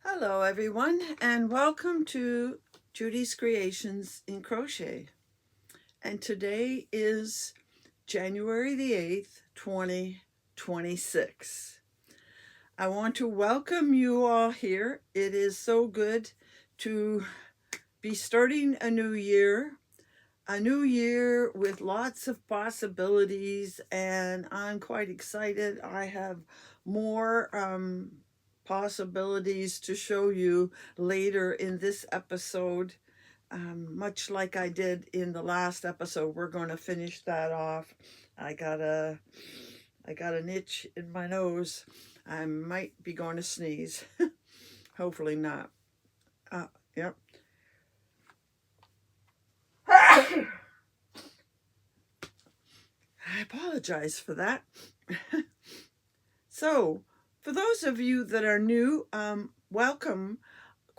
Hello everyone, and welcome to Judy's Creations in Crochet. And today is January the 8th, 2026. I want to welcome you all here. It is so good to be starting a new year with lots of possibilities, and I'm quite excited. I have more possibilities to show you later in this episode. Much like I did in the last episode, we're going to finish that off. I got an itch in my nose. I might be going to sneeze. Hopefully not. Yep. I apologize for that. So, for those of you that are new, welcome.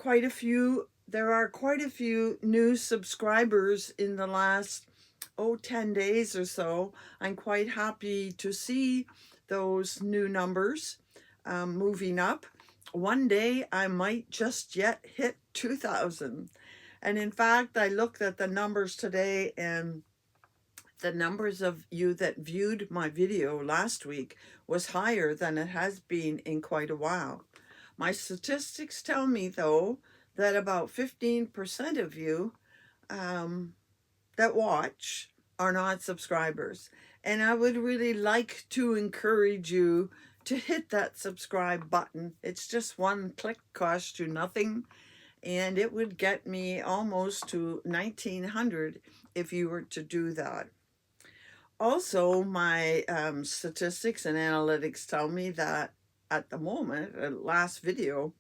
There are quite a few new subscribers in the last 10 days or so. I'm quite happy to see those new numbers moving up. One day I might just yet hit 2,000. And in fact, I looked at the numbers today, and the numbers of you that viewed my video last week was higher than it has been in quite a while. My statistics tell me, though, that about 15% of you that watch are not subscribers. And I would really like to encourage you to hit that subscribe button. It's just one click, costs you nothing, and it would get me almost to 1,900 if you were to do that. Also, my statistics and analytics tell me that at the moment, last video,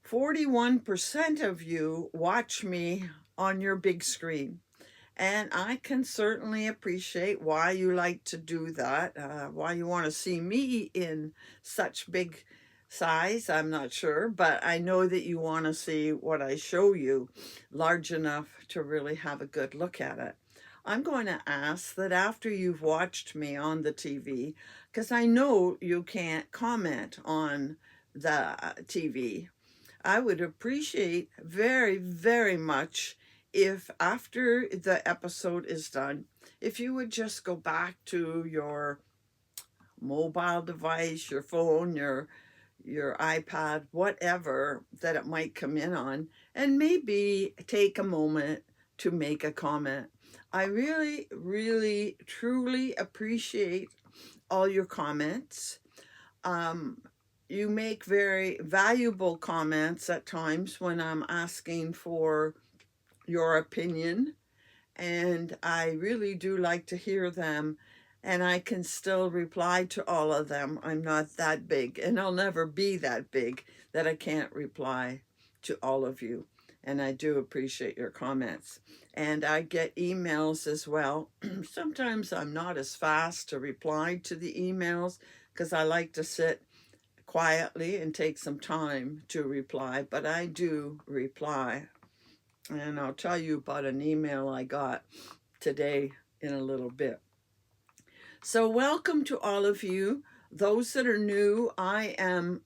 41% of you watch me on your big screen. And I can certainly appreciate why you like to do that, why you want to see me in such big size. I'm not sure, but I know that you want to see what I show you large enough to really have a good look at it. I'm going to ask that after you've watched me on the TV, because I know you can't comment on the TV, I would appreciate very, very much if after the episode is done, if you would just go back to your mobile device, your phone, your iPad, whatever that it might come in on, and maybe take a moment to make a comment. I really, really, truly appreciate all your comments. You make very valuable comments at times when I'm asking for your opinion, and I really do like to hear them, and I can still reply to all of them. I'm not that big, and I'll never be that big that I can't reply to all of you. And I do appreciate your comments. And I get emails as well. Sometimes I'm not as fast to reply to the emails because I like to sit quietly and take some time to reply, but I do reply. And I'll tell you about an email I got today in a little bit. So welcome to all of you. Those that are new, I am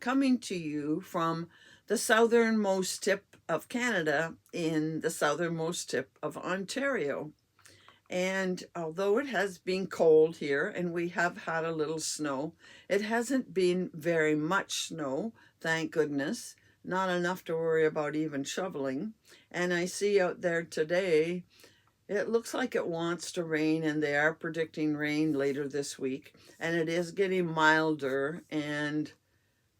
coming to you from the southernmost tip of Canada in the southernmost tip of Ontario. And although it has been cold here and we have had a little snow, it hasn't been very much snow, thank goodness. Not enough to worry about even shoveling. And I see out there today, it looks like it wants to rain, and they are predicting rain later this week. And it is getting milder and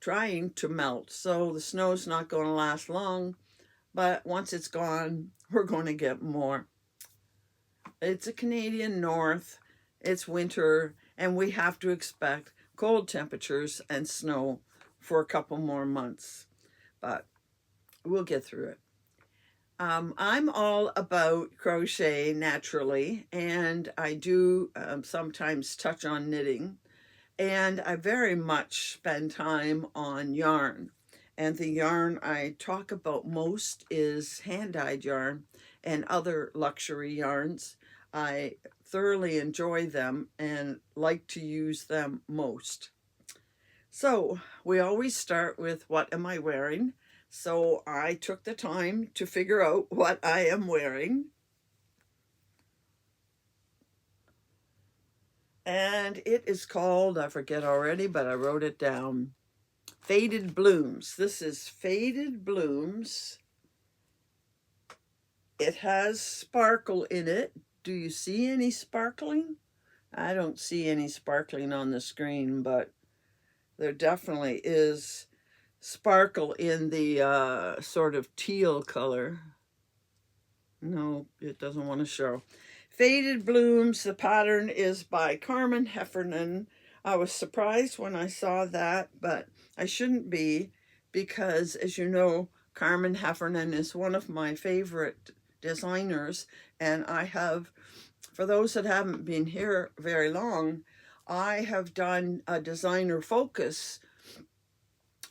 trying to melt. So the snow's not going to last long, but once it's gone, we're going to get more. It's a Canadian North, it's winter, and we have to expect cold temperatures and snow for a couple more months. But we'll get through it. I'm all about crochet naturally, and I do sometimes touch on knitting, and I very much spend time on yarn. And the yarn I talk about most is hand-dyed yarn and other luxury yarns. I thoroughly enjoy them and like to use them most. So we always start with what am I wearing? So I took the time to figure out what I am wearing. And it is called, I forget already, but I wrote it down, Faded Blooms. This is Faded Blooms. It has sparkle in it. Do you see any sparkling? I don't see any sparkling on the screen, but there definitely is sparkle in the sort of teal color. No, it doesn't want to show. Faded Blooms, the pattern is by Carmen Heffernan. I was surprised when I saw that, but I shouldn't be because, as you know, Carmen Heffernan is one of my favorite designers, and I have, for those that haven't been here very long, I have done a designer focus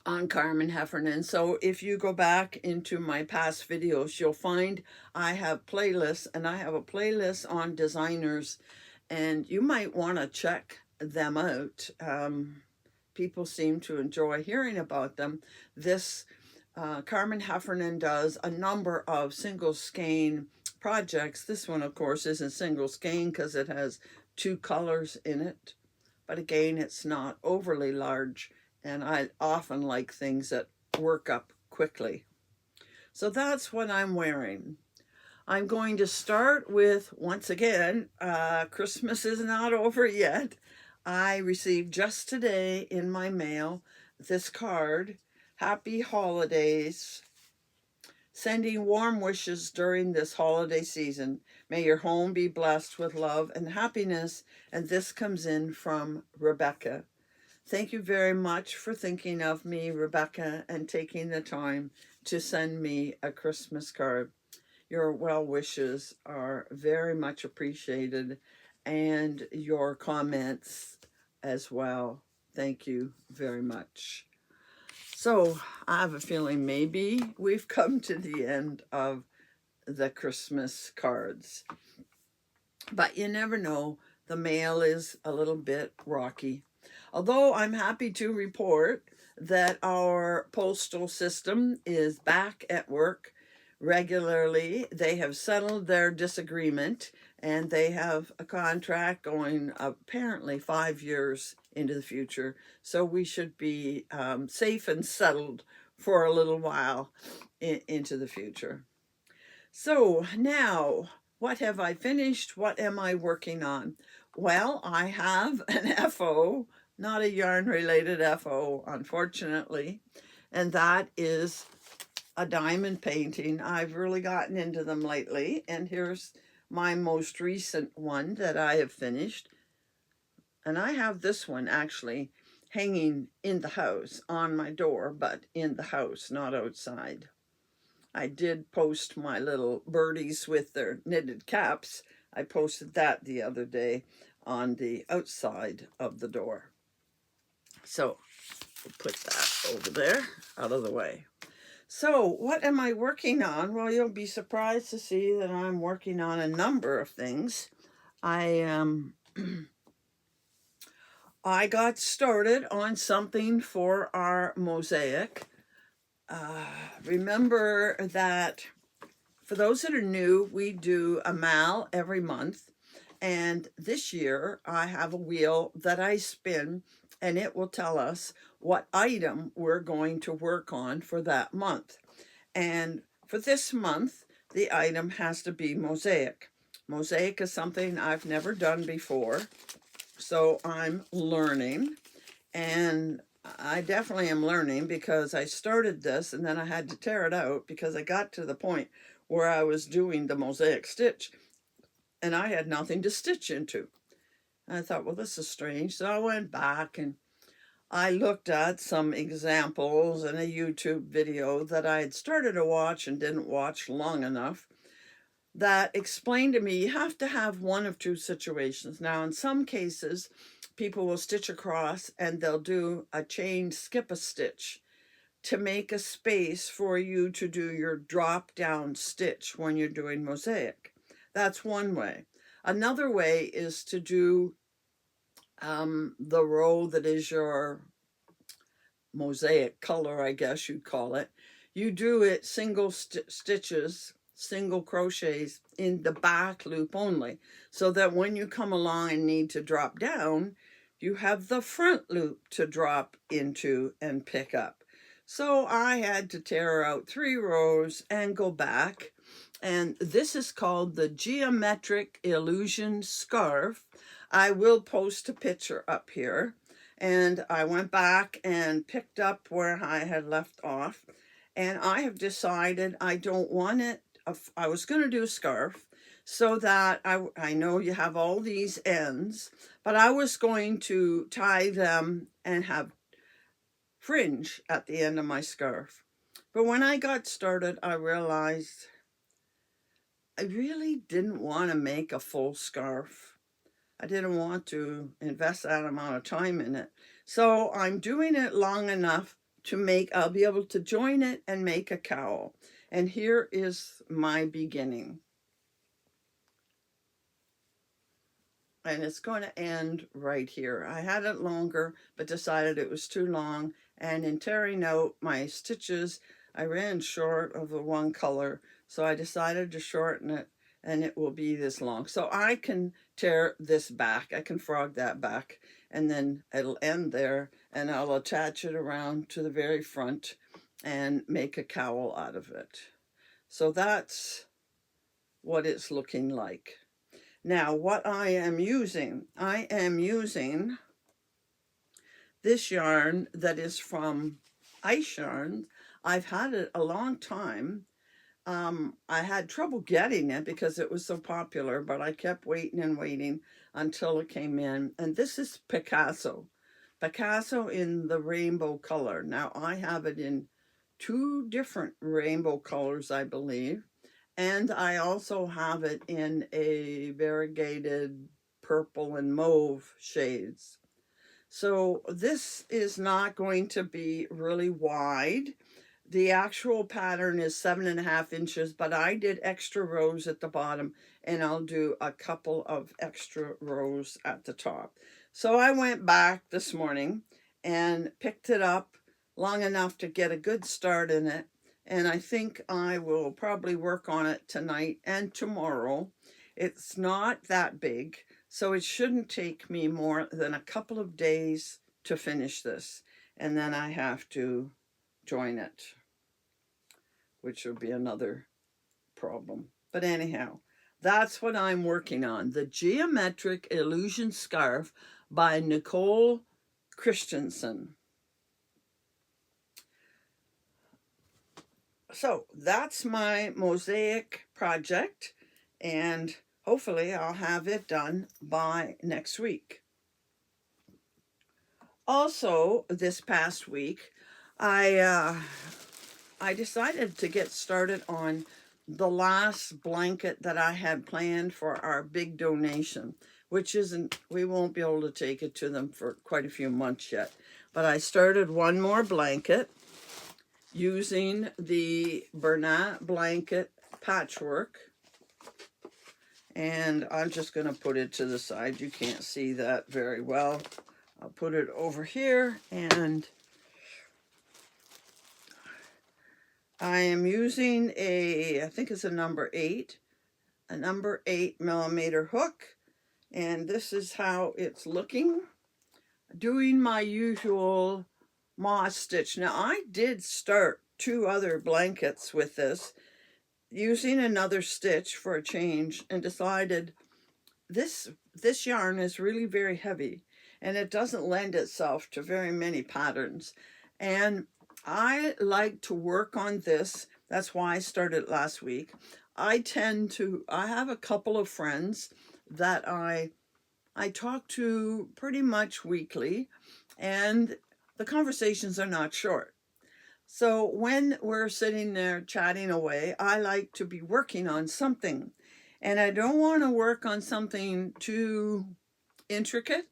on Carmen Heffernan. So if you go back into my past videos, you'll find I have playlists, and I have a playlist on designers, and you might want to check them out. People seem to enjoy hearing about them. This Carmen Heffernan does a number of single skein projects. This one, of course, isn't single skein because it has two colors in it. But again, it's not overly large, and I often like things that work up quickly. So that's what I'm wearing. I'm going to start with, once again, Christmas is not over yet. I received just today in my mail this card, Happy Holidays, sending warm wishes during this holiday season. May your home be blessed with love and happiness. And this comes in from Rebecca. Thank you very much for thinking of me, Rebecca, and taking the time to send me a Christmas card. Your well wishes are very much appreciated, and your comments as well. Thank you very much. So I have a feeling maybe we've come to the end of the Christmas cards. But you never know. The mail is a little bit rocky. Although I'm happy to report that our postal system is back at work regularly. They have settled their disagreement, and they have a contract going apparently 5 years into the future. So we should be safe and settled for a little while into the future. So now, what have I finished? What am I working on? Well, I have an FO, not a yarn related FO, unfortunately, and that is a diamond painting. I've really gotten into them lately, and here's my most recent one that I have finished. And I have this one actually hanging in the house on my door, but in the house, not outside. I did post my little birdies with their knitted caps. I posted that the other day on the outside of the door. So we'll put that over there, out of the way. So what am I working on? Well, you'll be surprised to see that I'm working on a number of things. I got started on something for our mosaic. Remember that for those that are new, we do a mal every month. And this year I have a wheel that I spin, and it will tell us what item we're going to work on for that month. And for this month, the item has to be mosaic. Mosaic is something I've never done before, so I'm learning. And I definitely am learning because I started this and then I had to tear it out because I got to the point where I was doing the mosaic stitch and I had nothing to stitch into. And I thought, well, this is strange. So I went back and I looked at some examples in a YouTube video that I had started to watch and didn't watch long enough that explained to me you have to have one of two situations. Now, in some cases, people will stitch across and they'll do a chain skip a stitch to make a space for you to do your drop down stitch when you're doing mosaic. That's one way. Another way is to do the row that is your mosaic color, I guess you'd call it, you do it single stitches, single crochets in the back loop only, so that when you come along and need to drop down, you have the front loop to drop into and pick up. So I had to tear out 3 rows and go back. And this is called the Geometric Illusion Scarf. I will post a picture up here. And I went back and picked up where I had left off. And I have decided I don't want it. I was going to do a scarf so that I know you have all these ends, but I was going to tie them and have fringe at the end of my scarf. But when I got started, I realized I really didn't want to make a full scarf. I didn't want to invest that amount of time in it. So I'm doing it long enough to I'll be able to join it and make a cowl. And here is my beginning. And it's going to end right here. I had it longer, but decided it was too long. And in tearing out my stitches, I ran short of the one color. So I decided to shorten it, and it will be this long. So I can tear this back. I can frog that back, and then it'll end there, and I'll attach it around to the very front and make a cowl out of it. So that's what it's looking like. Now, what I am using this yarn that is from Ice Yarn. I've had it a long time. I had trouble getting it because it was so popular, but I kept waiting and waiting until it came in. And this is Picasso in the rainbow color. Now, I have it in 2 different rainbow colors, I believe. And I also have it in a variegated purple and mauve shades. So this is not going to be really wide. The actual pattern is 7.5 inches, but I did extra rows at the bottom, and I'll do a couple of extra rows at the top. So I went back this morning and picked it up long enough to get a good start in it. And I think I will probably work on it tonight and tomorrow. It's not that big, so it shouldn't take me more than a couple of days to finish this. And then I have to join it, which will be another problem. But anyhow, that's what I'm working on. The Geometric Illusion Scarf by Nicole Christensen. So that's my mosaic project, and hopefully I'll have it done by next week. Also, this past week, I decided to get started on the last blanket that I had planned for our big donation, which we won't be able to take it to them for quite a few months yet. But I started one more blanket using the Bernat blanket patchwork. And I'm just going to put it to the side. You can't see that very well. I'll put it over here, and I am using I think it's a number 8 millimeter hook. And this is how it's looking. Doing my usual moss stitch. Now, I did start 2 other blankets with this, using another stitch for a change, and decided this yarn is really very heavy, and it doesn't lend itself to very many patterns. And I like to work on this. That's why I started last week. I have a couple of friends that I talk to pretty much weekly, and the conversations are not short. So when we're sitting there chatting away, I like to be working on something. And I don't want to work on something too intricate,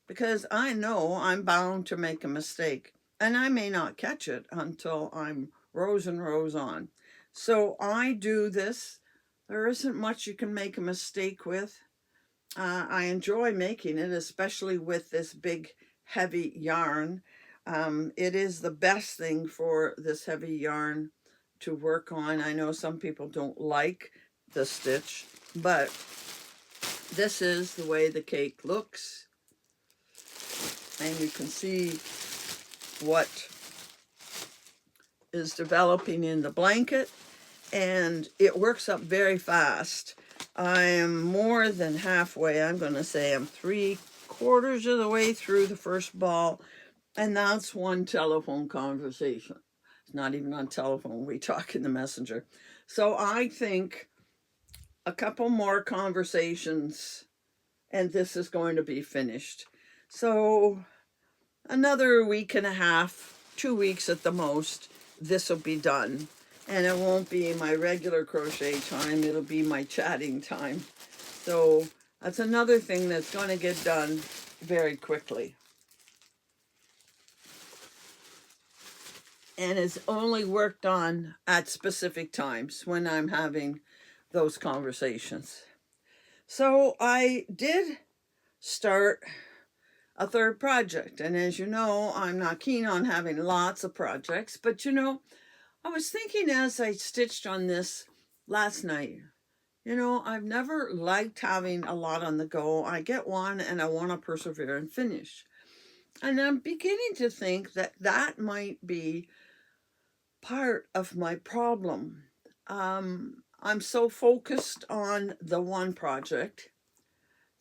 because I know I'm bound to make a mistake. And I may not catch it until I'm rows and rows on. So I do this. There isn't much you can make a mistake with. I enjoy making it, especially with this big, heavy yarn. It is the best thing for this heavy yarn to work on. I know some people don't like the stitch, but this is the way the cake looks. And you can see what is developing in the blanket, and it works up very fast. I'm more than halfway. I'm going to say I'm 3/4 of the way through the first ball, and that's one telephone conversation. It's not even on telephone. We talk in the messenger. So I think a couple more conversations and this is going to be finished. So another week and a half, 2 weeks at the most, this will be done. And it won't be my regular crochet time, it'll be my chatting time. So that's another thing that's going to get done very quickly. And it's only worked on at specific times when I'm having those conversations. So I did start a third project. And as you know, I'm not keen on having lots of projects, but I was thinking as I stitched on this last night, I've never liked having a lot on the go. I get one and I want to persevere and finish. And I'm beginning to think that that might be part of my problem. I'm so focused on the one project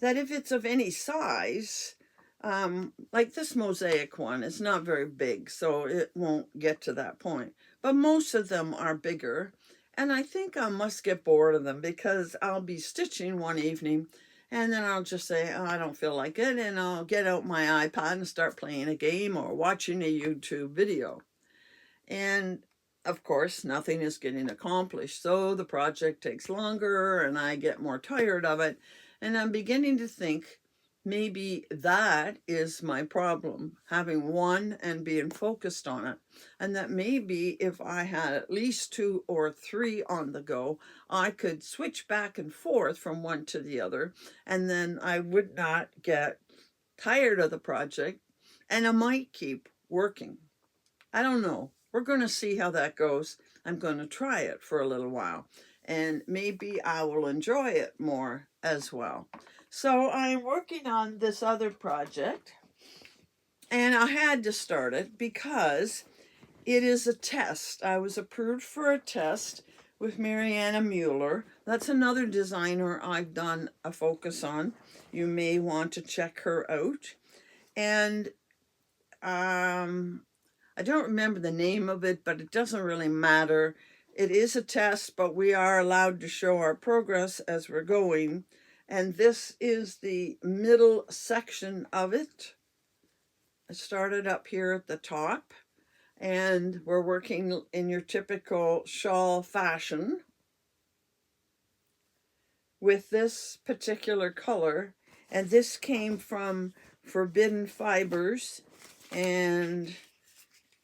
that if it's of any size, like this mosaic one, it's not very big, so it won't get to that point. But most of them are bigger, and I think I must get bored of them because I'll be stitching one evening, and then I'll just say, oh, I don't feel like it, and I'll get out my iPad and start playing a game or watching a YouTube video. And of course, nothing is getting accomplished, so the project takes longer, and I get more tired of it, and I'm beginning to think maybe that is my problem, having one and being focused on it. And that maybe if I had at least 2 or 3 on the go, I could switch back and forth from one to the other, and then I would not get tired of the project, and I might keep working. I don't know. We're going to see how that goes. I'm going to try it for a little while, and maybe I will enjoy it more as well. So I'm working on this other project, and I had to start it because it is a test. I was approved for a test with Mariana Mueller. That's another designer I've done a focus on. You may want to check her out. And I don't remember the name of it, but it doesn't really matter. It is a test, but we are allowed to show our progress as we're going. And this is the middle section of it. I started up here at the top, and we're working in your typical shawl fashion with this particular color. And this came from Forbidden Fibers, and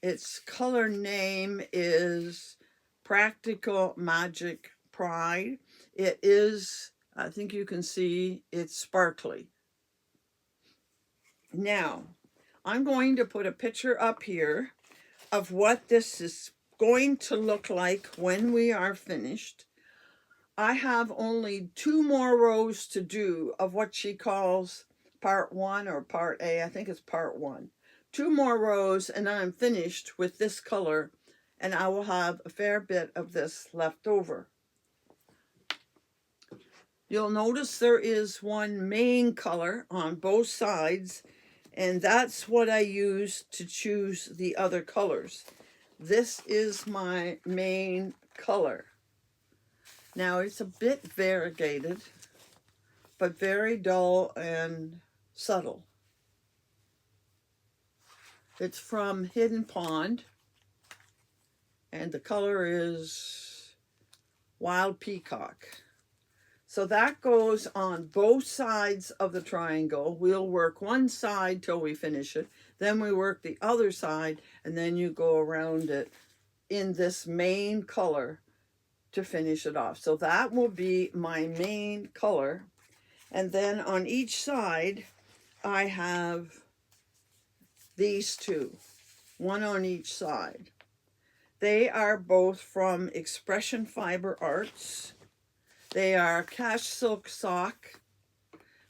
its color name is Practical Magic Pride. It is, I think you can see, it's sparkly. Now, I'm going to put a picture up here of what this is going to look like when we are finished. I have only 2 more rows to do of what she calls part 1 or part A. I think it's part 1. 2 more rows and I'm finished with this color, and I will have a fair bit of this left over. You'll notice there is one main color on both sides, and that's what I use to choose the other colors. This is my main color. Now it's a bit variegated, but very dull and subtle. It's from Hidden Pond, and the color is Wild Peacock. So that goes on both sides of the triangle. We'll work one side till we finish it, then we work the other side, and then you go around it in this main color to finish it off. So that will be my main color. And then on each side, I have these 2. one on each side. They are both from Expression Fiber Arts. They are Cash Silk Sock,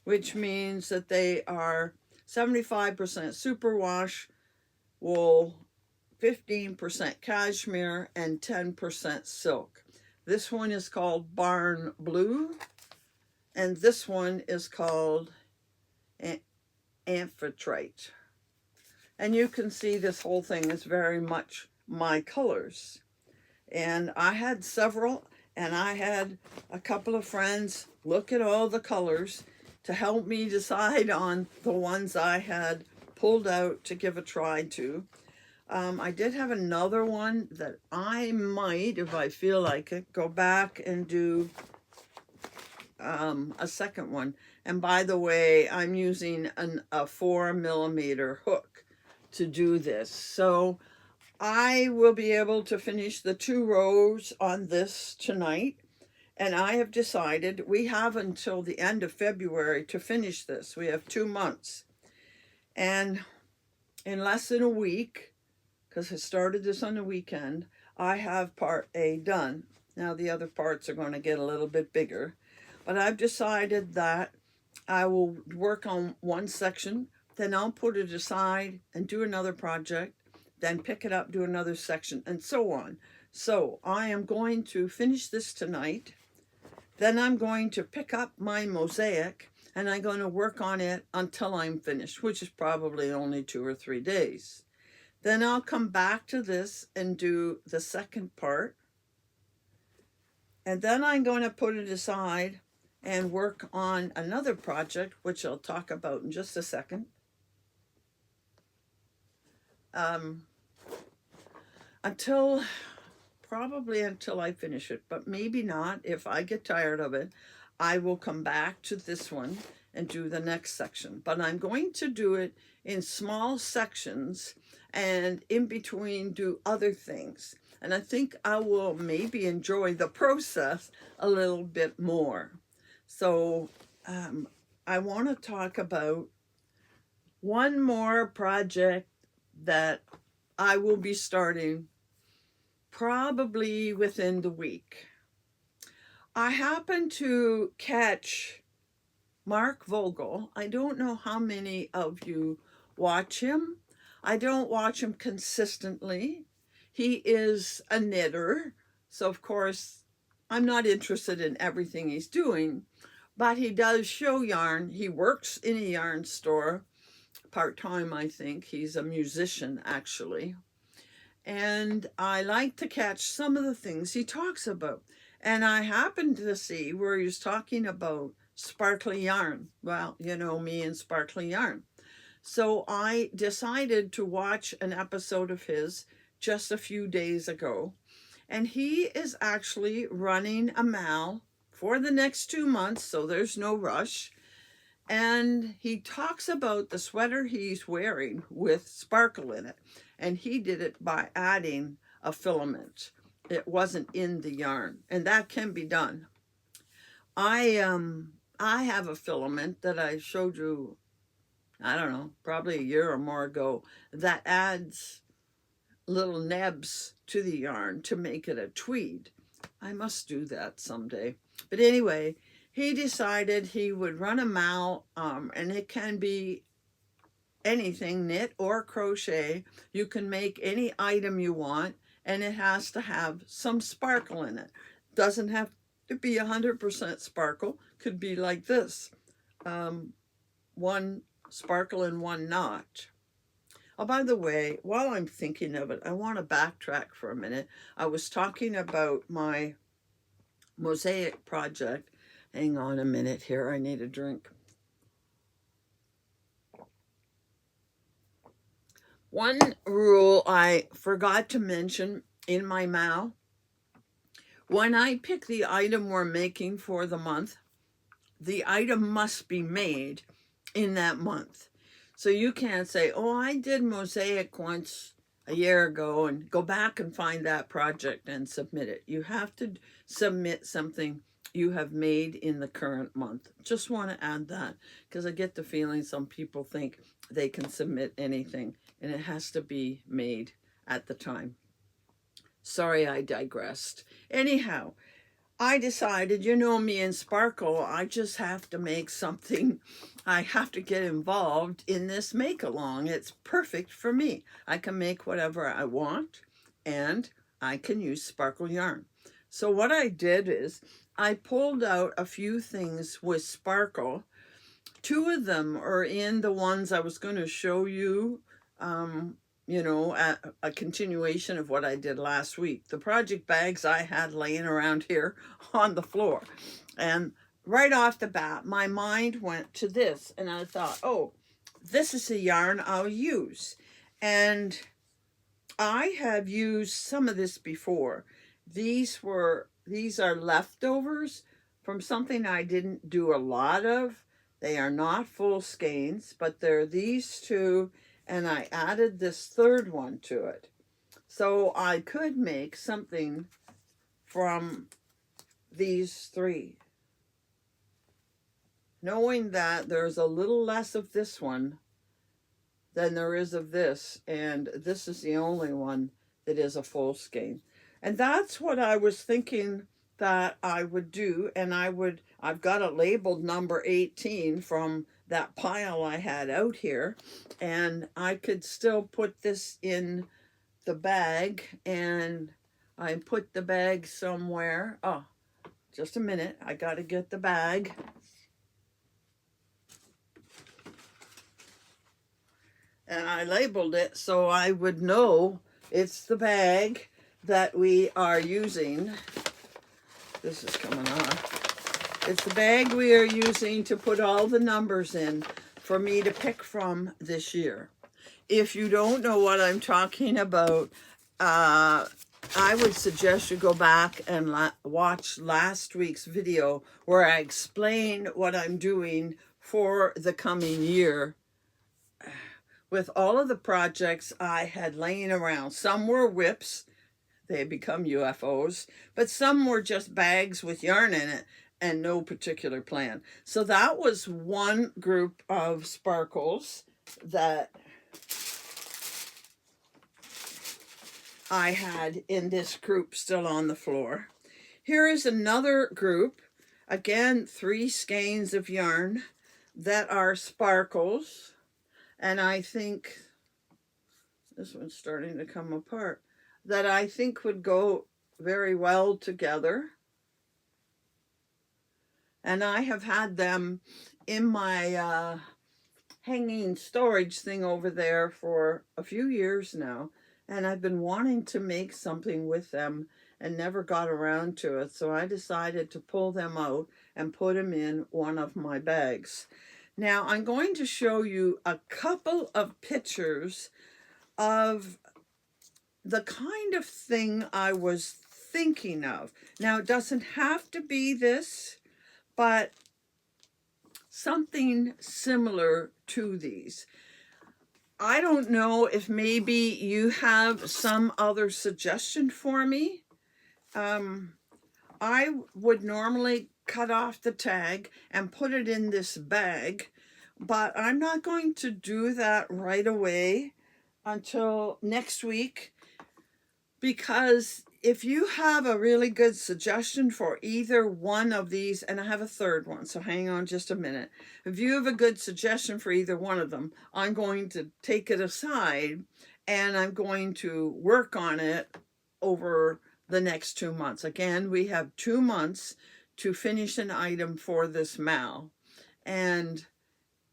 which means that they are 75% superwash wool, 15% cashmere, and 10% silk. This one is called Barn Blue, and this one is called Amphitrite. And you can see this whole thing is very much my colors. And I had several, and I had a couple of friends look at all the colors to help me decide on the ones I had pulled out to give a try to. I did have another one that I might, if I feel like it, go back and do a second one. And by the way, I'm using a 4mm hook to do this. So I will be able to finish the 2 rows on this tonight. And I have decided we have until the end of February to finish this. We have 2 months. And in less than a week, because I started this on the weekend, I have part A done. Now the other parts are going to get a little bit bigger. But I've decided that I will work on one section, then I'll put it aside and do another project, then pick it up, do another section, and so on. So I am going to finish this tonight. Then I'm going to pick up my mosaic and I'm going to work on it until I'm finished, which is probably only 2 or 3 days. Then I'll come back to this and do the second part. And then I'm going to put it aside and work on another project, which I'll talk about in just a second. Probably until I finish it, but maybe not. If I get tired of it, I will come back to this one and do the next section. But I'm going to do it in small sections and in between do other things. And I think I will maybe enjoy the process a little bit more. So I want to talk about one more project that I will be starting probably within the week. I happened to catch Mark Vogel. I don't know how many of you watch him. I don't watch him consistently. He is a knitter, so of course I'm not interested in everything he's doing, but he does show yarn. He works in a yarn store part-time, I think. He's a musician, actually. And I like to catch some of the things he talks about. And I happened to see where he was talking about sparkly yarn. Well, you know me and sparkly yarn. So I decided to watch an episode of his just a few days ago. And he is actually running a mal for the next 2 months, so there's no rush. And he talks about the sweater he's wearing with sparkle in it. And he did it by adding a filament. It wasn't in the yarn, and that can be done. I have a filament that I showed you, I don't know, probably a year or more ago, that adds little nebs to the yarn to make it a tweed. I must do that someday. But anyway, he decided he would run a mal, and it can be anything, knit or crochet. You can make any item you want, and it has to have some sparkle in it. Doesn't have to be 100% sparkle. Could be like this, one sparkle and one not. Oh, by the way, while I'm thinking of it, I want to backtrack for a minute. I was talking about my mosaic project. Hang on a minute here, I need a drink. One rule I forgot to mention in my mal: when I pick the item we're making for the month, the item must be made in that month. So you can't say, oh, I did mosaic once a year ago, and go back and find that project and submit it. You have to submit something you have made in the current month. Just want to add that, because I get the feeling some people think, they can submit anything, and it has to be made at the time. Sorry, I digressed. Anyhow, I decided, you know me and Sparkle, I just have to make something. I have to get involved in this make-along. It's perfect for me. I can make whatever I want, and I can use Sparkle yarn. So what I did is I pulled out a few things with Sparkle. Two of them are in the ones I was going to show you, you know, a continuation of what I did last week. The project bags I had laying around here on the floor. And right off the bat, my mind went to this. And I thought, oh, this is a yarn I'll use. And I have used some of this before. These are leftovers from something I didn't do a lot of. They are not full skeins, but they're these two, and I added this third one to it. So I could make something from these three, knowing that there's a little less of this one than there is of this, and this is the only one that is a full skein. And that's what I was thinking that I would do, and I've got it labeled number 18 from that pile I had out here, and I could still put this in the bag, and I put the bag somewhere. Oh, just a minute, I got to get the bag. And I labeled it so I would know it's the bag that we are using. This is coming off. It's the bag we are using to put all the numbers in for me to pick from this year. If you don't know what I'm talking about, I would suggest you go back and watch last week's video where I explain what I'm doing for the coming year with all of the projects I had laying around. Some were whips, they had become UFOs, but some were just bags with yarn in it and no particular plan. So that was one group of sparkles that I had in this group still on the floor. Here is another group, again 3 skeins of yarn that are sparkles, and I think this one's starting to come apart, that I think would go very well together. And I have had them in my hanging storage thing over there for a few years now, and I've been wanting to make something with them and never got around to it, so I decided to pull them out and put them in one of my bags. Now I'm going to show you a couple of pictures of the kind of thing I was thinking of. Now it doesn't have to be this, but something similar to these. I don't know if maybe you have some other suggestion for me. I would normally cut off the tag and put it in this bag, but I'm not going to do that right away until next week, because if you have a really good suggestion for either one of these, and I have a third one, so hang on just a minute. If you have a good suggestion for either one of them, I'm going to take it aside and I'm going to work on it over the next 2 months. Again, we have 2 months to finish an item for this mal. And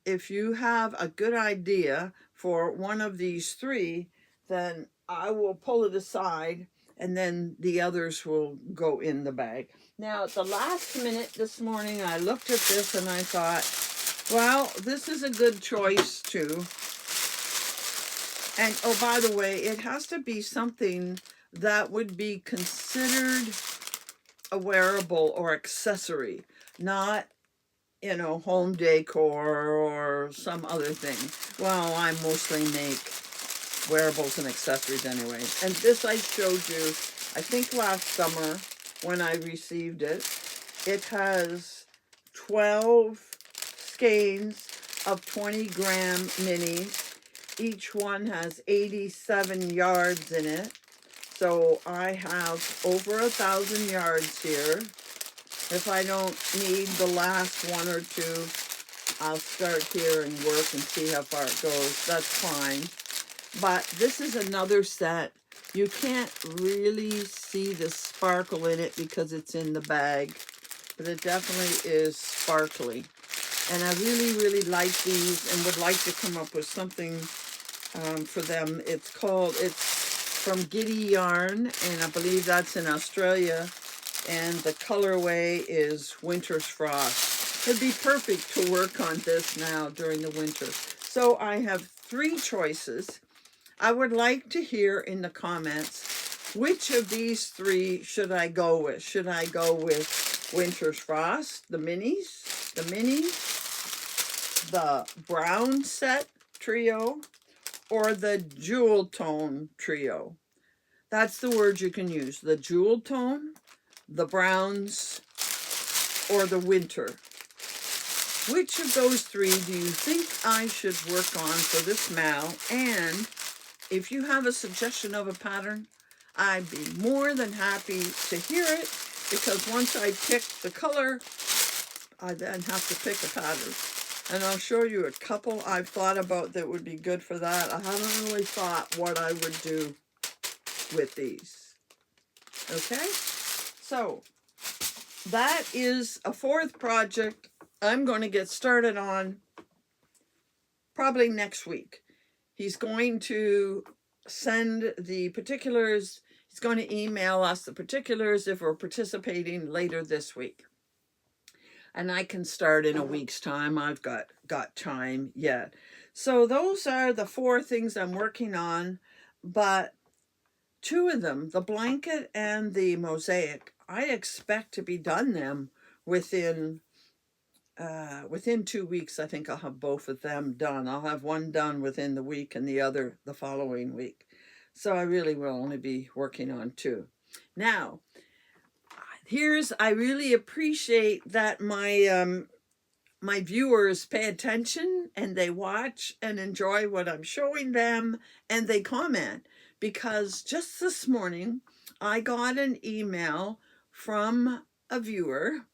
if you have a good idea for one of these 3, then I will pull it aside and then the others will go in the bag. Now, at the last minute this morning, I looked at this and I thought, well, this is a good choice too. And, oh, by the way, it has to be something that would be considered a wearable or accessory, not, you know, home decor or some other thing. Well, I mostly make wearables and accessories anyway. And this I showed you, I think last summer when I received it. It has 12 skeins of 20-gram minis. Each one has 87 yards in it. So I have over 1,000 yards here. If I don't need the last one or two, I'll start here and work and see how far it goes. That's fine. But this is another set. You can't really see the sparkle in it because it's in the bag, but it definitely is sparkly. And I really, really like these and would like to come up with something for them. It's from Giddy Yarn, and I believe that's in Australia. And the colorway is Winter's Frost. It'd be perfect to work on this now during the winter. So I have 3 choices. I would like to hear in the comments, which of these 3 should I go with? Should I go with Winter's Frost, the minis, the brown set trio, or the jewel tone trio? That's the word you can use. The jewel tone, the browns, or the winter. Which of those 3 do you think I should work on for this mal? And if you have a suggestion of a pattern, I'd be more than happy to hear it, because once I pick the color, I then have to pick a pattern. And I'll show you a couple I've thought about that would be good for that. I haven't really thought what I would do with these. Okay, so that is a 4th project I'm going to get started on probably next week. He's going to send the particulars. He's going to email us the particulars if we're participating later this week. And I can start in a week's time. I've got time yet. So those are the 4 things I'm working on. But 2 of them, the blanket and the mosaic, I expect to be done them within 2 weeks. I think I'll have both of them done. I'll have one done within the week and the other the following week. So I really will only be working on 2. Now, I really appreciate that my viewers pay attention and they watch and enjoy what I'm showing them, and they comment, because just this morning I got an email from a viewer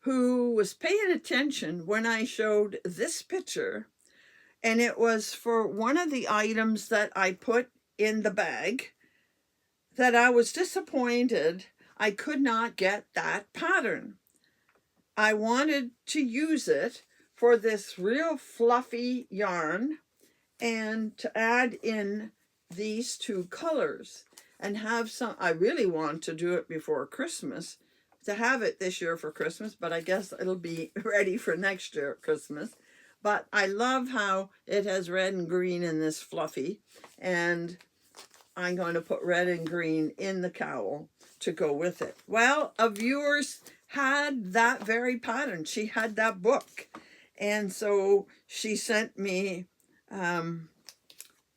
who was paying attention when I showed this picture, and it was for one of the items that I put in the bag, that I was disappointed I could not get that pattern. I wanted to use it for this real fluffy yarn and to add in these 2 colors and have some. I really want to do it before Christmas, to have it this year for Christmas, but I guess it'll be ready for next year at Christmas. But I love how it has red and green in this fluffy, and I'm going to put red and green in the cowl to go with it. Well, a viewer had that very pattern. She had that book, and so she sent me the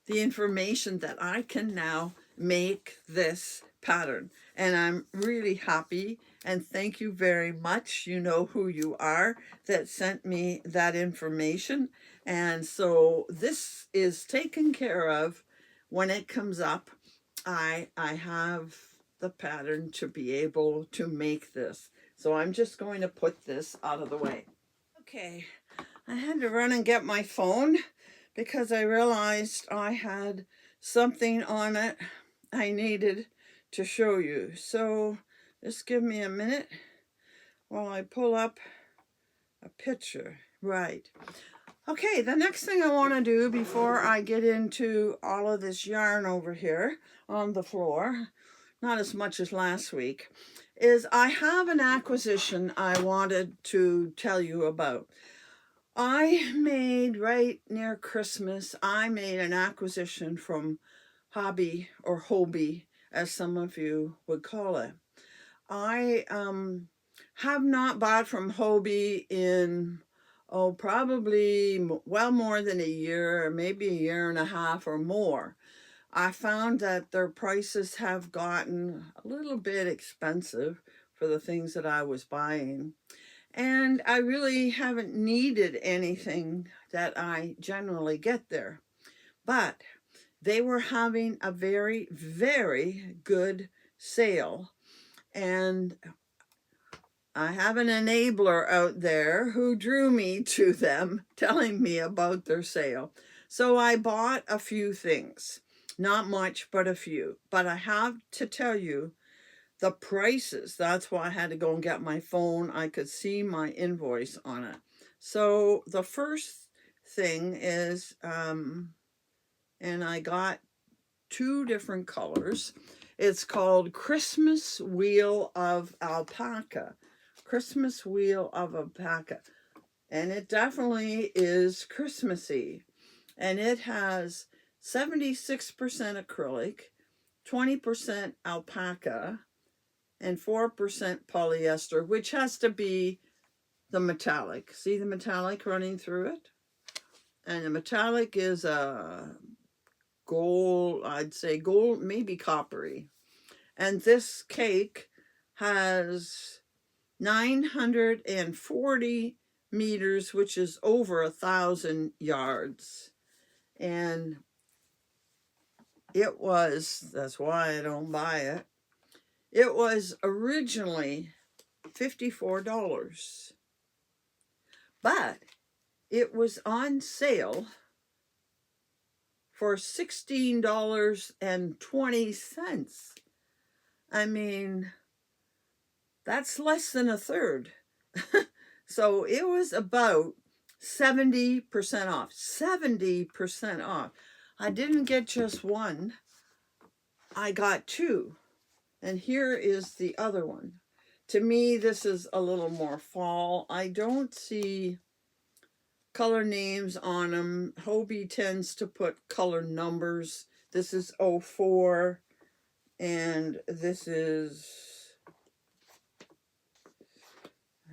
information that I can now make this pattern, and I'm really happy. And thank you very much. You know who you are that sent me that information. And so this is taken care of. When it comes up, I have the pattern to be able to make this. So I'm just going to put this out of the way. Okay, I had to run and get my phone because I realized I had something on it I needed to show you. So just give me a minute while I pull up a picture. Right. Okay, the next thing I want to do before I get into all of this yarn over here on the floor, not as much as last week, is I have an acquisition I wanted to tell you about. I made, right near Christmas, I made an acquisition from Hobby, or Hobie, as some of you would call it. I have not bought from Hobie in, probably well more than a year, maybe a year and a half or more. I found that their prices have gotten a little bit expensive for the things that I was buying. And I really haven't needed anything that I generally get there. But they were having a very, very good sale. And I have an enabler out there who drew me to them, telling me about their sale. So I bought a few things. Not much, but a few. But I have to tell you, the prices, that's why I had to go and get my phone. I could see my invoice on it. So the first thing is, and I got two different colors. It's called Christmas Wheel of Alpaca. Christmas Wheel of Alpaca. And it definitely is Christmassy. And it has 76% acrylic, 20% alpaca, and 4% polyester, which has to be the metallic. See the metallic running through it? And the metallic is a gold, I'd say gold, maybe coppery. And this cake has 940 meters, which is over 1,000 yards. And it was, that's why I don't buy it. It was originally $54, but it was on sale for $16.20. I mean, that's less than a third. So it was about 70% off. 70% off. I didn't get just one. I got two. And here is the other one. To me, this is a little more fall. I don't see color names on them. Hobie tends to put color numbers. This is 04, and this is,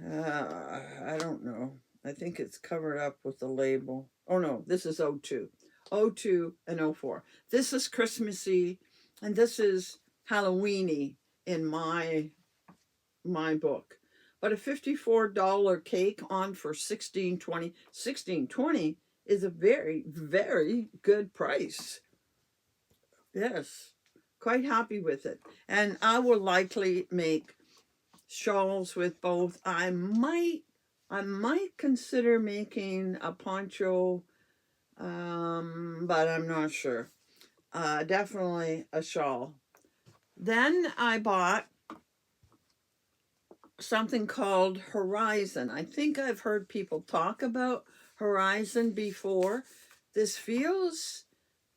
I don't know. I think it's covered up with the label. Oh no, this is 02. 02 and 04. This is Christmassy, and this is Halloweeny in my book. But a $54 cake on for $16.20. $16.20 is a very, very good price. Yes, quite happy with it. And I will likely make shawls with both. I might consider making a poncho, but I'm not sure. Definitely a shawl. Then I bought something called Horizon. I think I've heard people talk about Horizon before. This feels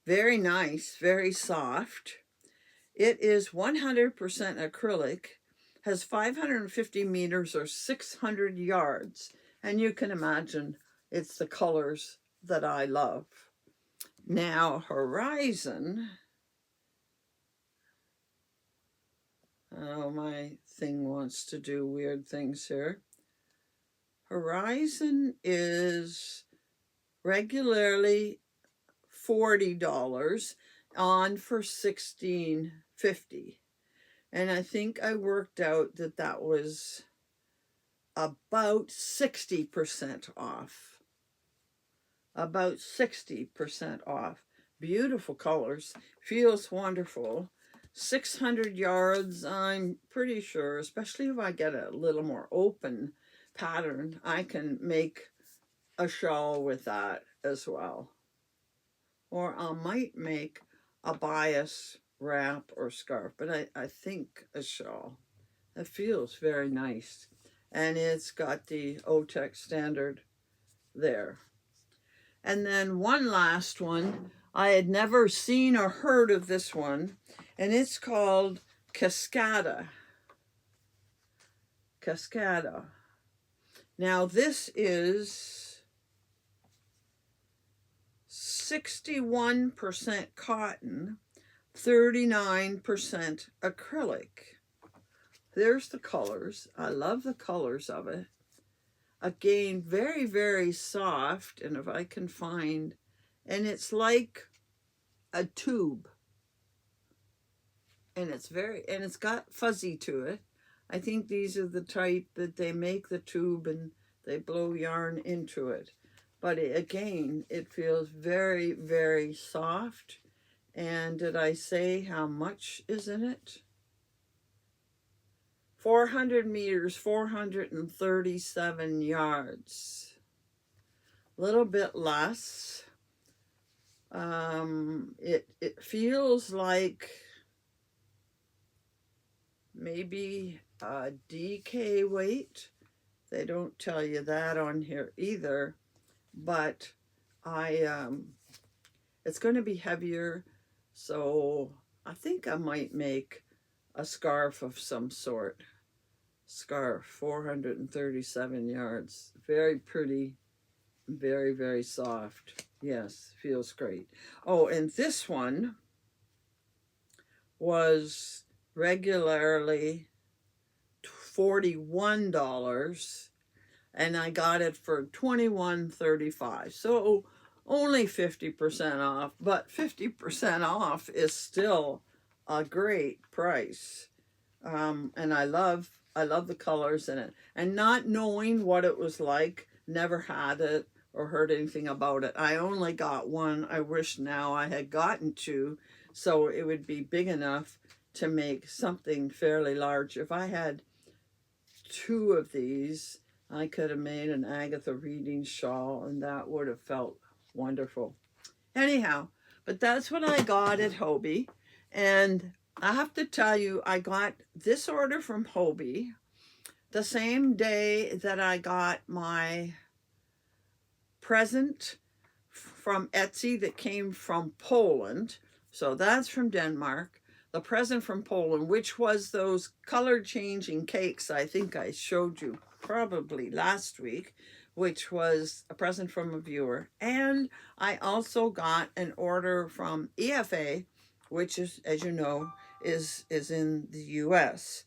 very nice, very soft. It is 100% acrylic, has 550 meters or 600 yards. And you can imagine it's the colors that I love. Now, Horizon, oh, my thing wants to do weird things here. Horizon is regularly $40 on for $16.50. And I think I worked out that that was about 60% off. About 60% off. Beautiful colors. Feels wonderful. 600 yards, I'm pretty sure, especially if I get a little more open pattern, I can make a shawl with that as well. Or I might make a bias wrap or scarf, but I think a shawl. It feels very nice. And it's got the OTEX standard there. And then one last one. I had never seen or heard of this one, and it's called Cascada. Cascada. Now this is 61% cotton, 39% acrylic. There's the colors. I love the colors of it. Again, very, very soft, and if I can find, and it's like a tube. And it's got fuzzy to it. I think these are the type that they make the tube and they blow yarn into it. But again, it feels very, very soft. And did I say how much is in it? 400 meters, 437 yards. A little bit less. It feels like maybe a DK weight. They don't tell you that on here either, but it's going to be heavier, so I think I might make a scarf of some sort. Scarf, 437 yards. Very pretty, very, very soft. Yes, feels great. Oh, and this one was regularly $41, and I got it for $21.35. So only 50% off, but 50% off is still a great price. And I love the colors in it. And not knowing what it was like, never had it or heard anything about it. I only got one. I wish now I had gotten two, so it would be big enough to make something fairly large. If I had two of these, I could have made an Agatha Reading shawl, and that would have felt wonderful. Anyhow, but that's what I got at Hobie. And I have to tell you, I got this order from Hobie the same day that I got my present from Etsy that came from Poland. So that's from Denmark. The present from Poland, which was those color changing cakes I think I showed you probably last week, which was a present from a viewer. And I also got an order from EFA, which is, as you know, is in the US.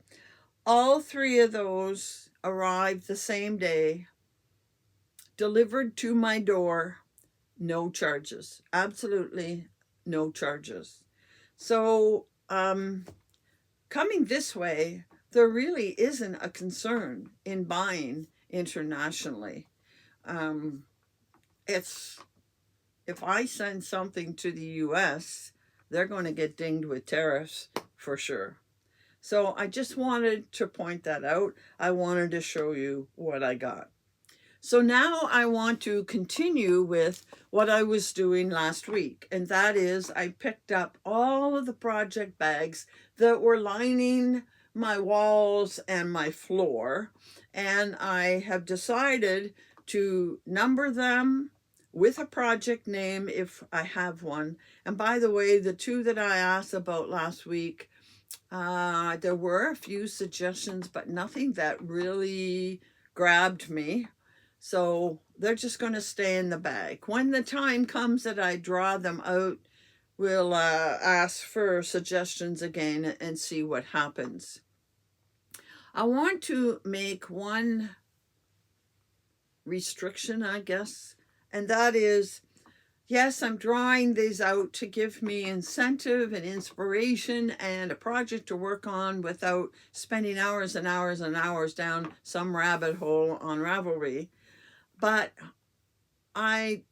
All three of those arrived the same day, delivered to my door, no charges, absolutely no charges. So coming this way, there really isn't a concern in buying internationally. It's, if I send something to the US, they're going to get dinged with tariffs for sure. So I just wanted to point that out. I wanted to show you what I got. So now I want to continue with what I was doing last week, and that is I picked up all of the project bags that were lining my walls and my floor, and I have decided to number them with a project name if I have one. And by the way, the two that I asked about last week, there were a few suggestions, but nothing that really grabbed me. So they're just going to stay in the bag. When the time comes that I draw them out, we'll ask for suggestions again and see what happens. I want to make one restriction, I guess, and that is, yes, I'm drawing these out to give me incentive and inspiration and a project to work on without spending hours and hours and hours down some rabbit hole on Ravelry. But I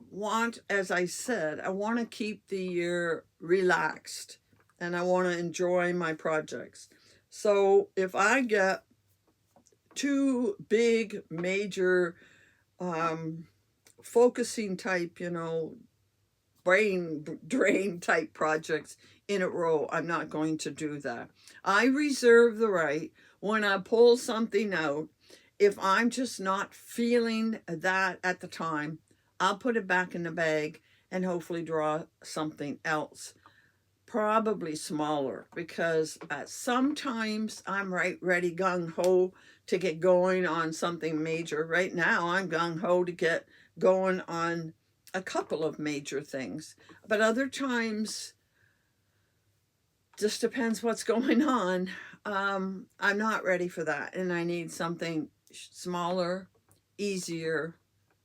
want, as I said, I want to keep the year relaxed and I want to enjoy my projects. So if I get two big major focusing type, brain drain type projects in a row, I'm not going to do that. I reserve the right when I pull something out, if I'm just not feeling that at the time, I'll put it back in the bag and hopefully draw something else, probably smaller, because sometimes I'm right ready gung-ho to get going on something major. Right now, I'm gung-ho to get going on a couple of major things. But other times, just depends what's going on. I'm not ready for that, and I need something smaller, easier,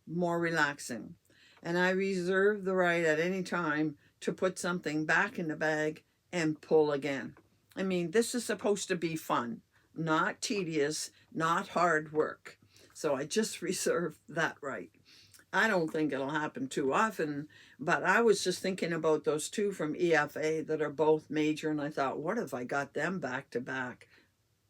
more relaxing. And I reserve the right at any time to put something back in the bag and pull again. I mean, this is supposed to be fun, not tedious, not hard work. So I just reserve that right. I don't think it'll happen too often, but I was just thinking about those two from EFA that are both major, and I thought, what if I got them back to back?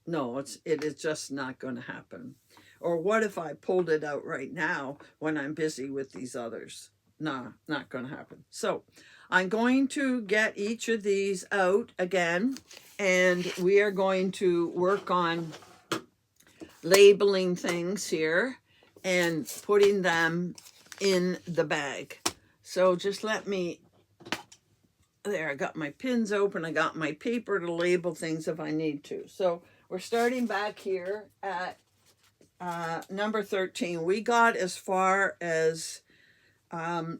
No, it is just not going to happen. Or what if I pulled it out right now when I'm busy with these others? No, not going to happen. So I'm going to get each of these out again, and we are going to work on labeling things here and putting them in the bag. So just let me, there, I got my pins open, I got my paper to label things if I need to. So we're starting back here at number 13. We got as far as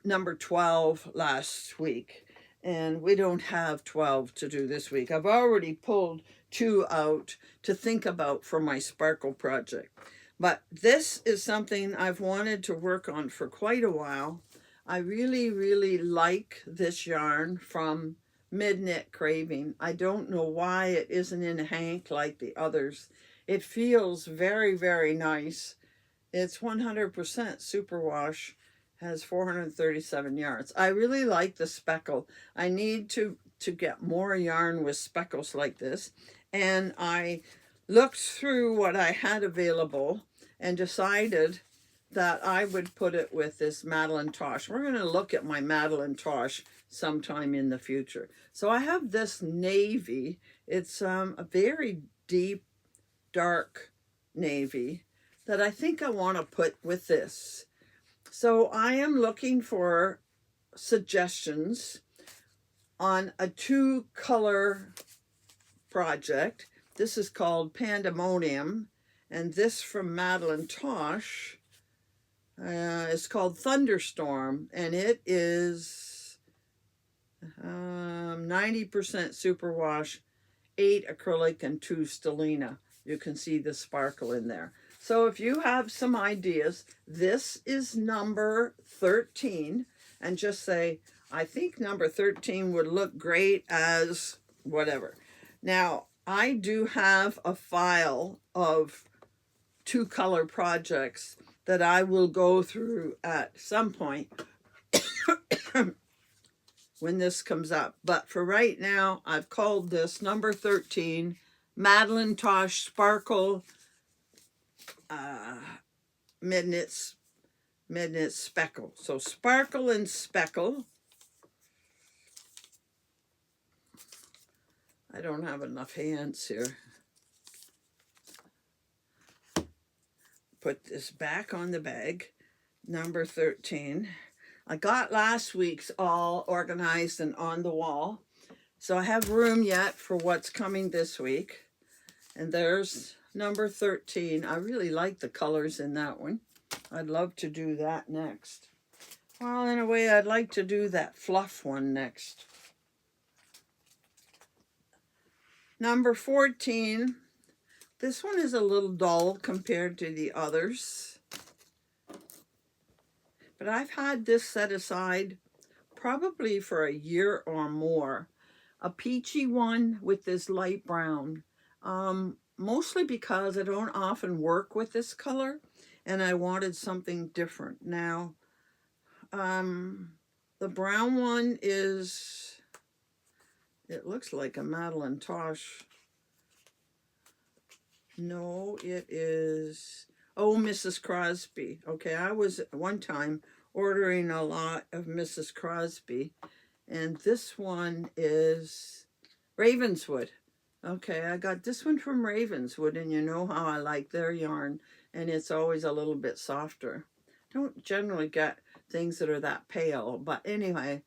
number 12 last week, and we don't have 12 to do this week. I've already pulled 2 out to think about for my sparkle project, but this is something I've wanted to work on for quite a while. I really like this yarn from Midknit Craving. I don't know why it isn't in hank like the others. It feels very nice. It's 100% superwash, has 437 yards. I really like the speckle. I need to get more yarn with speckles like this, and I looked through what I had available and decided that I would put it with this Madeline Tosh. We're going to look at my Madeline Tosh sometime in the future. So I have this navy. It's a very deep, dark navy that I think I want to put with this. So I am looking for suggestions on a 2-color project. This is called Pandemonium, and this from Madeline Tosh is called Thunderstorm, and it is 90% superwash, 8 acrylic, and 2 stellina. You can see the sparkle in there. So if you have some ideas, this is number 13, and just say, I think number 13 would look great as whatever. Now, I do have a file of 2-color projects that I will go through at some point when this comes up. But for right now, I've called this number 13, Madeline Tosh Sparkle Midknit Speckle. So sparkle and speckle. I don't have enough hands here. Put this back on the bag, number 13. I got last week's all organized and on the wall, so I have room yet for what's coming this week. And there's number 13. I really like the colors in that one. I'd love to do that next. Well, in a way, I'd like to do that fluff one next. Number 14. This one is a little dull compared to the others, but I've had this set aside probably for a year or more. A peachy one with this light brown, mostly because I don't often work with this color, and I wanted something different. Now, the brown one is, it looks like a Madeline Tosh. No, it is, oh, Mrs. Crosby. Okay, I was at one time ordering a lot of Mrs. Crosby, and this one is Ravenswood. Okay, I got this one from Ravenswood, and you know how I like their yarn, and it's always a little bit softer. Don't generally get things that are that pale, but anyway,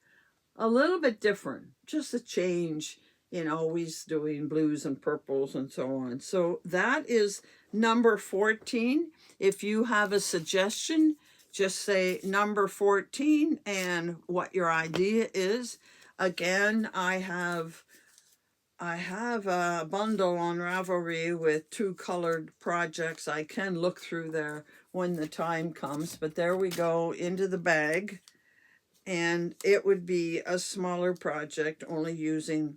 a little bit different, just a change in always doing blues and purples and so on. So that is number 14. If you have a suggestion, just say number 14 and what your idea is. Again, I have a bundle on Ravelry with 2-colored projects. I can look through there when the time comes, but there we go into the bag. And it would be a smaller project, only using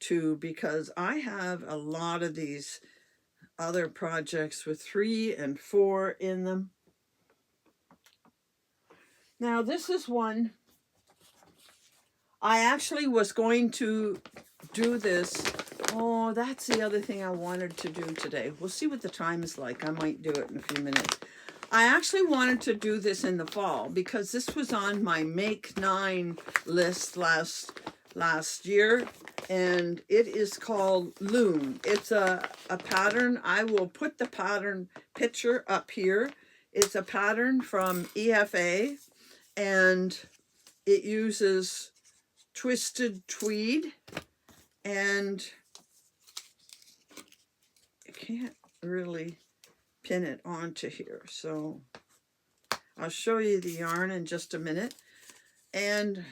2, because I have a lot of these other projects with 3 and 4 in them. Now this is one I actually was going to do this. Oh, that's the other thing I wanted to do today. We'll see what the time is like. I might do it in a few minutes. I actually wanted to do this in the fall because this was on my Make 9 list last year, and it is called Loon. It's a pattern. I will put the pattern picture up here. It's a pattern from EFA, and it uses twisted tweed, and I can't really pin it onto here, so I'll show you the yarn in just a minute. And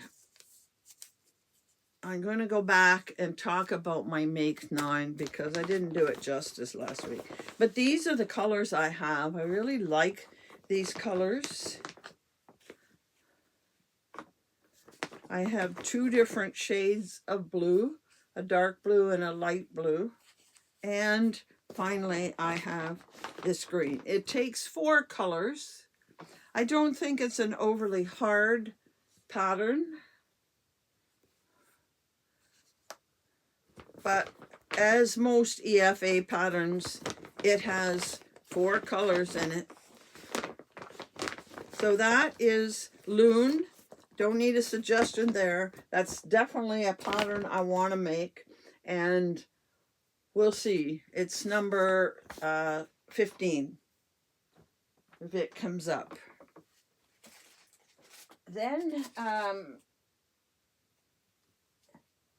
I'm going to go back and talk about my Make 9 because I didn't do it justice last week. But these are the colors I have. I really like these colors. I have 2 different shades of blue, a dark blue and a light blue. And finally, I have this green. It takes 4 colors. I don't think it's an overly hard pattern, but as most EFA patterns, it has 4 colors in it. So that is Loon. Don't need a suggestion there. That's definitely a pattern I want to make, and we'll see. It's number 15 if it comes up. Then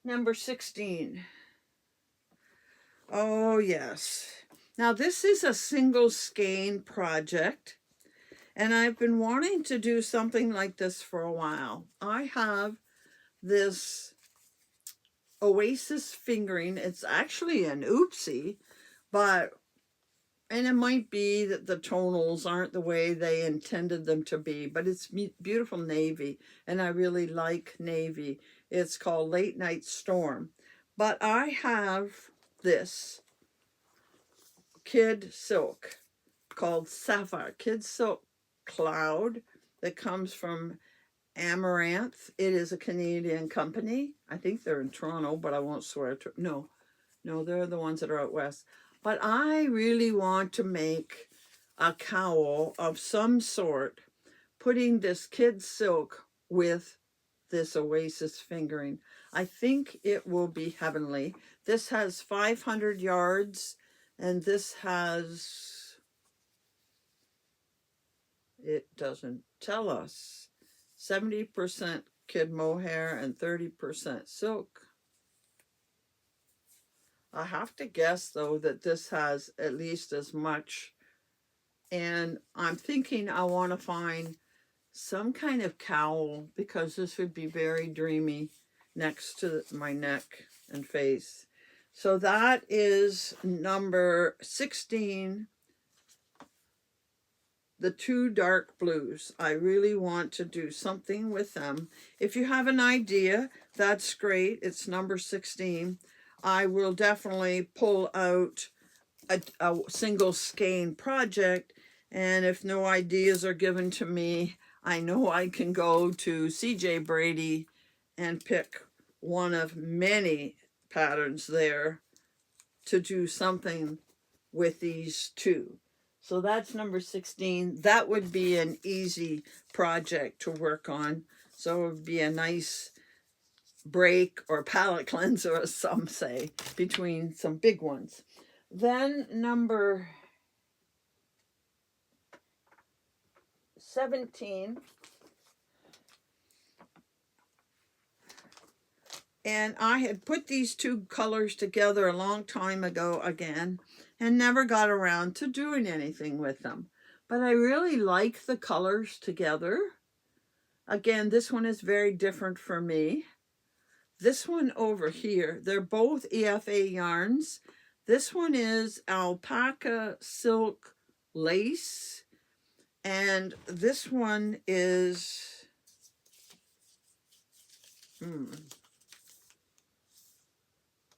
number 16. Oh yes. Now this is a single skein project, and I've been wanting to do something like this for a while. I have this Oasis fingering. It's actually an oopsie, and it might be that the tonals aren't the way they intended them to be, but it's beautiful navy, and I really like navy. It's called Late Night Storm. But I have this kid silk called Sapphire, kid silk cloud, that comes from Amaranth. It is a Canadian company. I think they're in Toronto, but I won't swear to. No, they're the ones that are out west. But I really want to make a cowl of some sort, putting this kid silk with this Oasis fingering. I think it will be heavenly. This has 500 yards, and this has, it doesn't tell us, 70% kid mohair and 30% silk. I have to guess, though, that this has at least as much. And I'm thinking I want to find some kind of cowl, because this would be very dreamy next to my neck and face. So that is number 16. The 2 dark blues. I really want to do something with them. If you have an idea, that's great. It's number 16. I will definitely pull out a single skein project, and if no ideas are given to me, I know I can go to CJ Brady and pick one of many patterns there to do something with these 2. So that's number 16. That would be an easy project to work on. So it would be a nice break or palette cleanser, as some say, between some big ones. Then number 17. And I had put these 2 colors together a long time ago again, and never got around to doing anything with them. But I really like the colors together. Again, this one is very different for me. This one over here, they're both EFA yarns. This one is alpaca silk lace, and this one is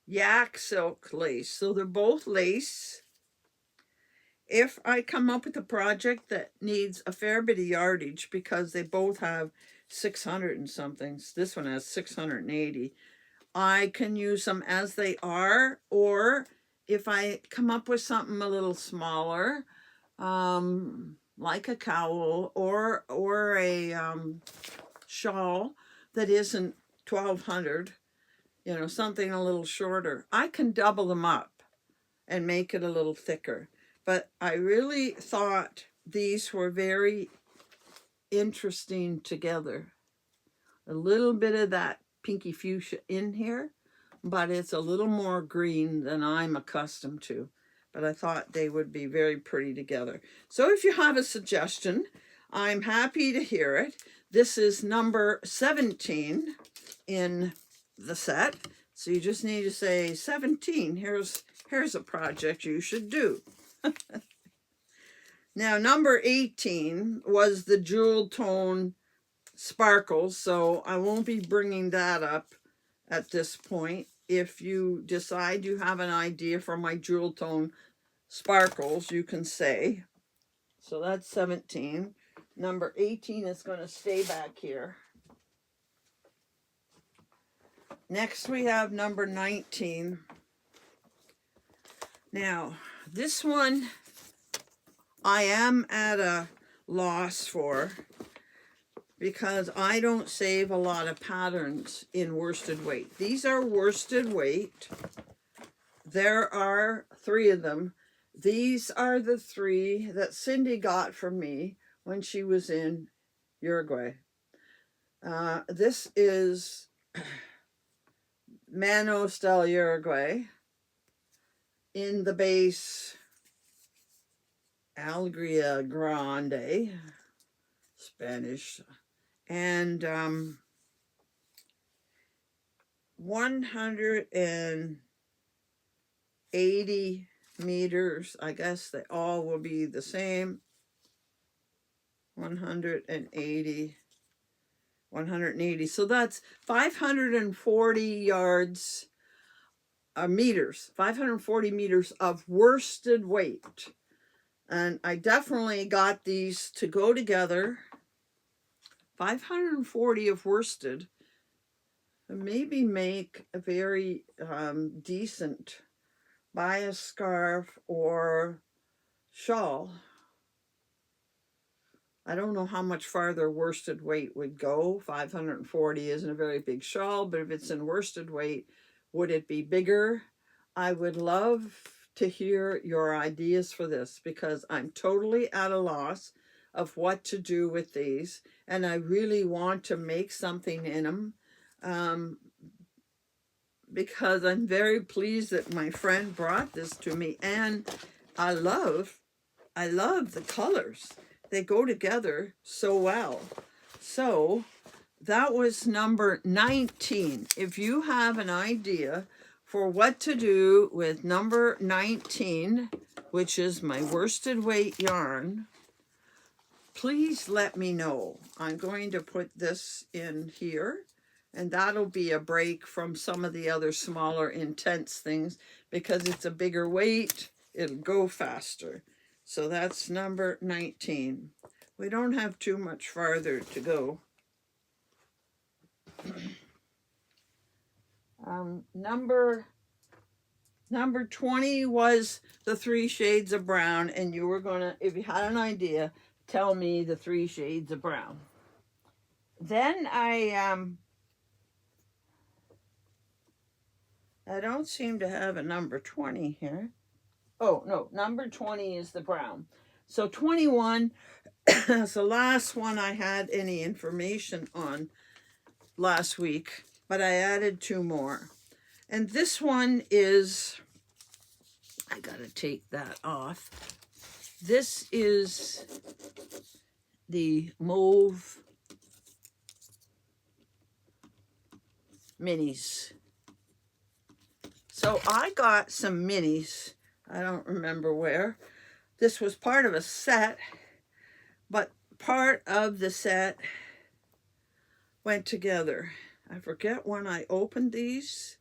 yak silk lace. So they're both lace, if I come up with a project that needs a fair bit of yardage, because they both have 600 and something, this one has 680, I can use them as they are. Or if I come up with something a little smaller, like a cowl or a shawl that isn't 1200, you know, something a little shorter, I can double them up and make it a little thicker. But I really thought these were very interesting together. A little bit of that pinky fuchsia in here, but it's a little more green than I'm accustomed to. But I thought they would be very pretty together. So if you have a suggestion, I'm happy to hear it. This is number 17 in the set. So you just need to say 17. Here's a project you should do. Now, number 18 was the jewel tone sparkles, so I won't be bringing that up at this point. If you decide you have an idea for my jewel tone sparkles, you can say. So that's 17. Number 18 is going to stay back here. Next we have number 19. Now, this one I am at a loss for, because I don't save a lot of patterns in worsted weight. These are worsted weight. There are 3 of them. These are the 3 that Cindy got from me when she was in Uruguay. This is Manos del Uruguay. In the base, Alegria Grande, Spanish, and 180 meters. I guess they all will be the same. 180. So that's 540 yards, meters, 540 meters of worsted weight. And I definitely got these to go together. 540 of worsted. Maybe make a very decent bias scarf or shawl. I don't know how much farther worsted weight would go. 540 isn't a very big shawl, but if it's in worsted weight, would it be bigger? I would love to hear your ideas for this, because I'm totally at a loss of what to do with these, and I really want to make something in them, because I'm very pleased that my friend brought this to me, and I love the colors. They go together so well. So that was number 19. If you have an idea for what to do with number 19, which is my worsted weight yarn, please let me know. I'm going to put this in here, and that'll be a break from some of the other smaller intense things, because it's a bigger weight, it'll go faster. So that's number 19. We don't have too much farther to go. Number 20 was the 3 shades of brown, and you were gonna, if you had an idea, tell me the 3 shades of brown. Then I don't seem to have a number 20 here. Oh, no, number 20 is the brown. So 21 is the last one I had any information on last week, but I added 2 more. And this one is, I gotta take that off. This is the mauve minis. So I got some minis. I don't remember where. This was part of a set, but part of the set went together. I forget when I opened these,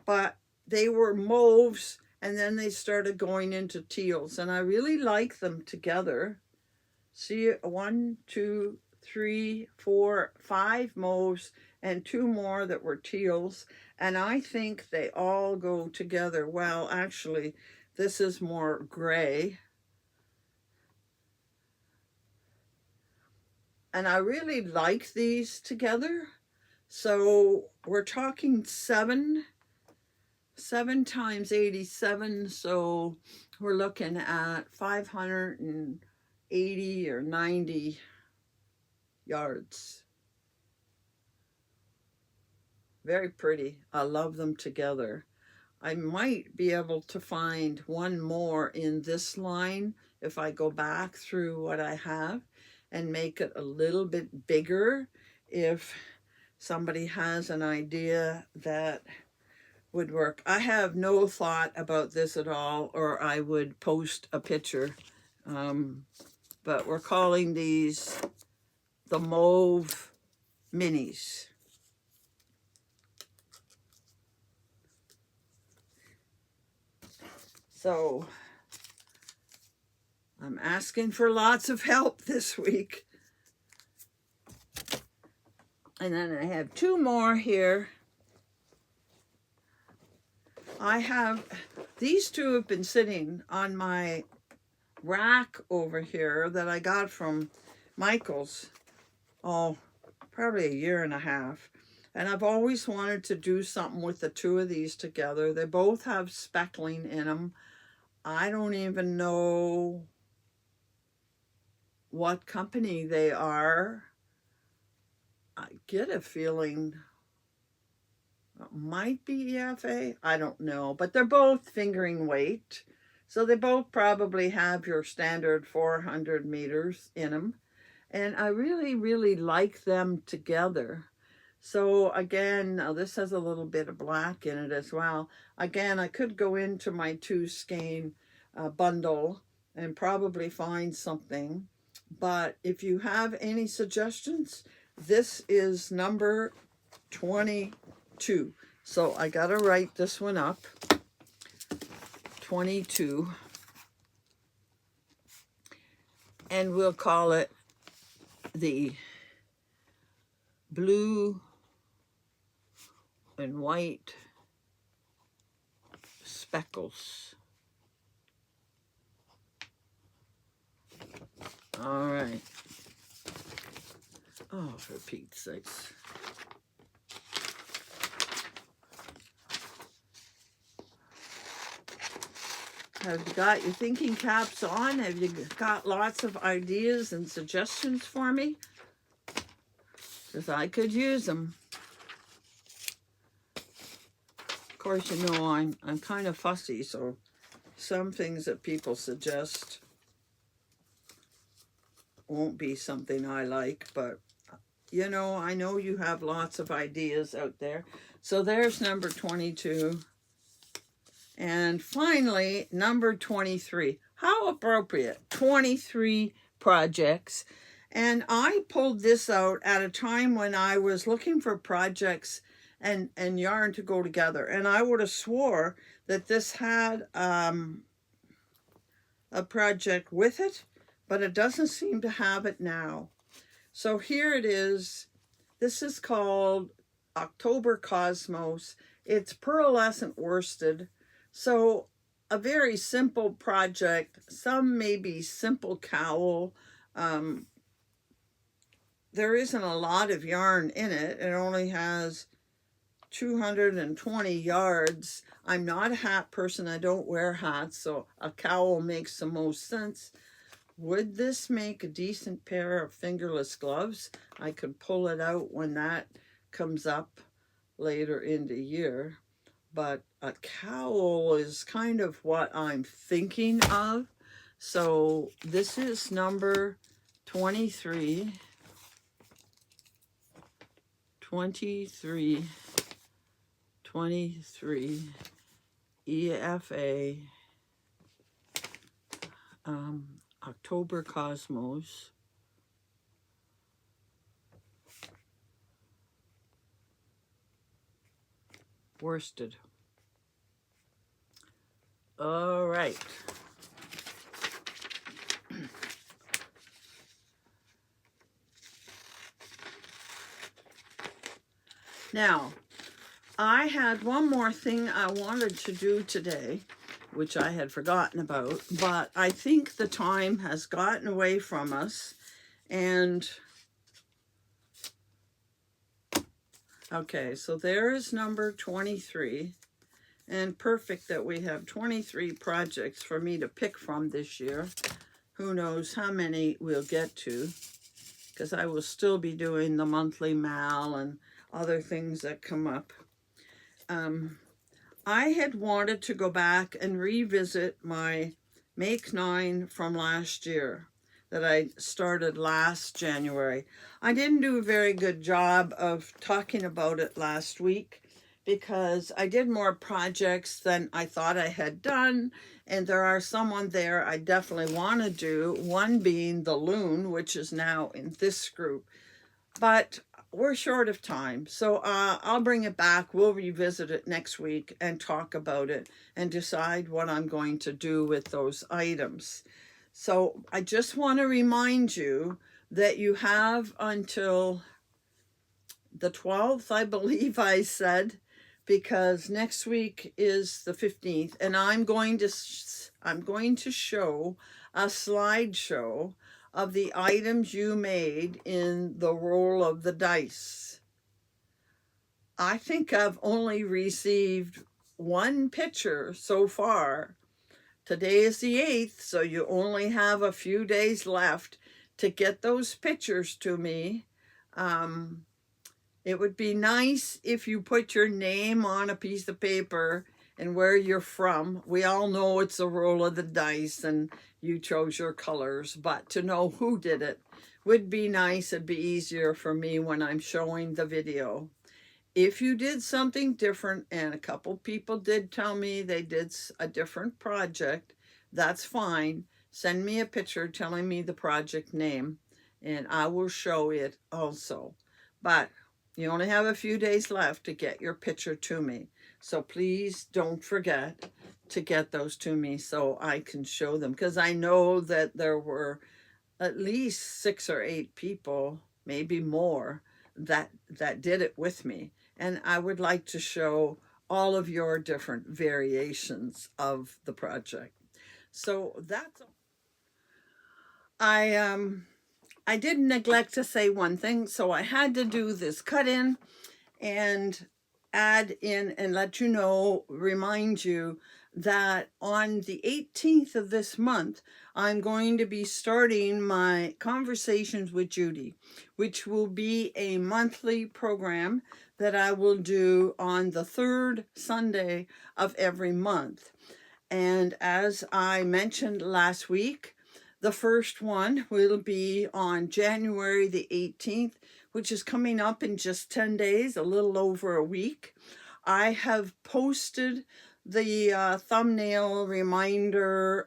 but they were mauves and then they started going into teals, and I really like them together. See, 1, 2, 3, 4, 5 mauves and 2 more that were teals, and I think they all go together well. Actually, this is more gray, and I really like these together. So we're talking 7 times 87, so we're looking at 580 or 90 yards. Very pretty. I love them together. I might be able to find one more in this line if I go back through what I have and make it a little bit bigger, if somebody has an idea that would work. I have no thought about this at all, or I would post a picture. But we're calling these the mauve minis. So I'm asking for lots of help this week. And then I have 2 more here. I have, these 2 have been sitting on my rack over here that I got from Michael's, probably a year and a half. And I've always wanted to do something with the 2 of these together. They both have speckling in them. I don't even know what company they are. I get a feeling it might be EFA. I don't know, but they're both fingering weight. So they both probably have your standard 400 meters in them. And I really, really like them together. So again, now this has a little bit of black in it as well. Again, I could go into my 2 skein bundle and probably find something. But if you have any suggestions, this is number 22. So I got to write this one up. 22. And we'll call it the blue and white speckles. All right. Oh, for Pete's sakes. Have you got your thinking caps on? Have you got lots of ideas and suggestions for me? Because I could use them. Of course, you know, I'm kind of fussy, so some things that people suggest won't be something I like, but you know, I know you have lots of ideas out there. So there's number 22. And finally, number 23. How appropriate. 23 projects. And I pulled this out at a time when I was looking for projects and yarn to go together. And I would have swore that this had a project with it, but it doesn't seem to have it now. So here it is. This is called October Cosmos. It's pearlescent worsted. So a very simple project. Some maybe simple cowl. There isn't a lot of yarn in it. It only has 220 yards. I'm not a hat person. I don't wear hats, so a cowl makes the most sense. Would this make a decent pair of fingerless gloves? I could pull it out when that comes up later in the year. But a cowl is kind of what I'm thinking of. So this is number 23. 23 EFA October Cosmos. Worsted. All right. Now, I had one more thing I wanted to do today, which I had forgotten about, but I think the time has gotten away from us. And okay, so there is number 23. And perfect that we have 23 projects for me to pick from this year. Who knows how many we'll get to, because I will still be doing the monthly mal and other things that come up. I had wanted to go back and revisit my Make 9 from last year that I started last January. I didn't do a very good job of talking about it last week because I did more projects than I thought I had done, and there are some on there I definitely want to do, one being the loon, which is now in this group. But we're short of time, so I'll bring it back. We'll revisit it next week and talk about it and decide what I'm going to do with those items. So I just want to remind you that you have until the 12th, I believe I said, because next week is the 15th, and I'm going to show a slideshow of the items you made in the roll of the dice. I think I've only received one picture so far. Today is the 8th, so you only have a few days left to get those pictures to me. It would be nice if you put your name on a piece of paper and where you're from. We all know it's a roll of the dice and you chose your colors, but to know who did it would be nice. It'd be easier for me when I'm showing the video. If you did something different, and a couple people did tell me they did a different project, that's fine. Send me a picture telling me the project name and I will show it also. But you only have a few days left to get your picture to me. So please don't forget to get those to me so I can show them, because I know that there were at least 6 or 8 people, maybe more, that did it with me. And I would like to show all of your different variations of the project. So that's I did neglect to say one thing, so I had to do this cut in and add in and let you know, remind you that on the 18th of this month, I'm going to be starting my Conversations with Judy, which will be a monthly program that I will do on the 3rd Sunday of every month. And as I mentioned last week, the first one will be on January the 18th, which is coming up in just 10 days, a little over a week. I have posted the thumbnail reminder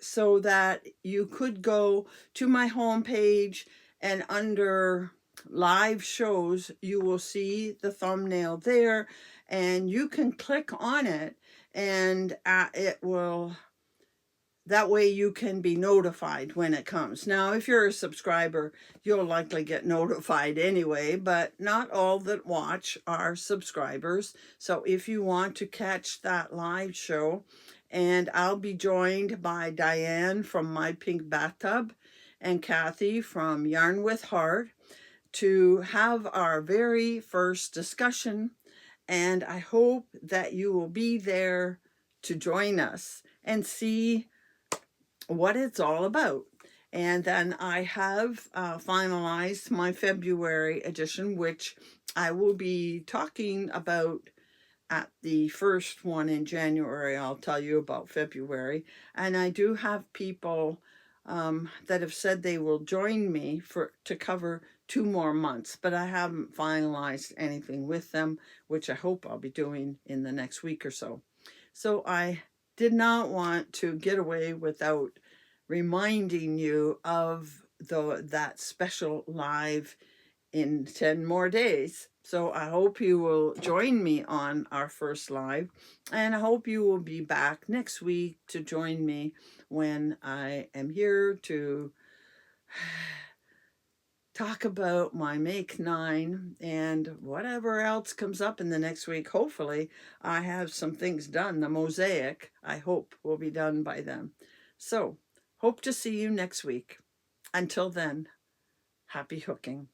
so that you could go to my homepage, and under live shows, you will see the thumbnail there, and you can click on it, and it will... that way you can be notified when it comes. Now, if you're a subscriber, you'll likely get notified anyway, but not all that watch are subscribers. So if you want to catch that live show, and I'll be joined by Diane from My Pink Bathtub and Kathy from Yarn with Heart to have our very first discussion. And I hope that you will be there to join us and see what it's all about. And then I have finalized my February edition, which I will be talking about at the first one in January. I'll tell you about February. And I do have people that have said they will join me to cover 2 more months, but I haven't finalized anything with them, which I hope I'll be doing in the next week or so. So I did not want to get away without reminding you of that special live in 10 more days. So I hope you will join me on our first live, and I hope you will be back next week to join me when I am here to talk about my Make 9 and whatever else comes up in the next week. Hopefully, I have some things done. The mosaic, I hope, will be done by then. So, hope to see you next week. Until then, happy hooking.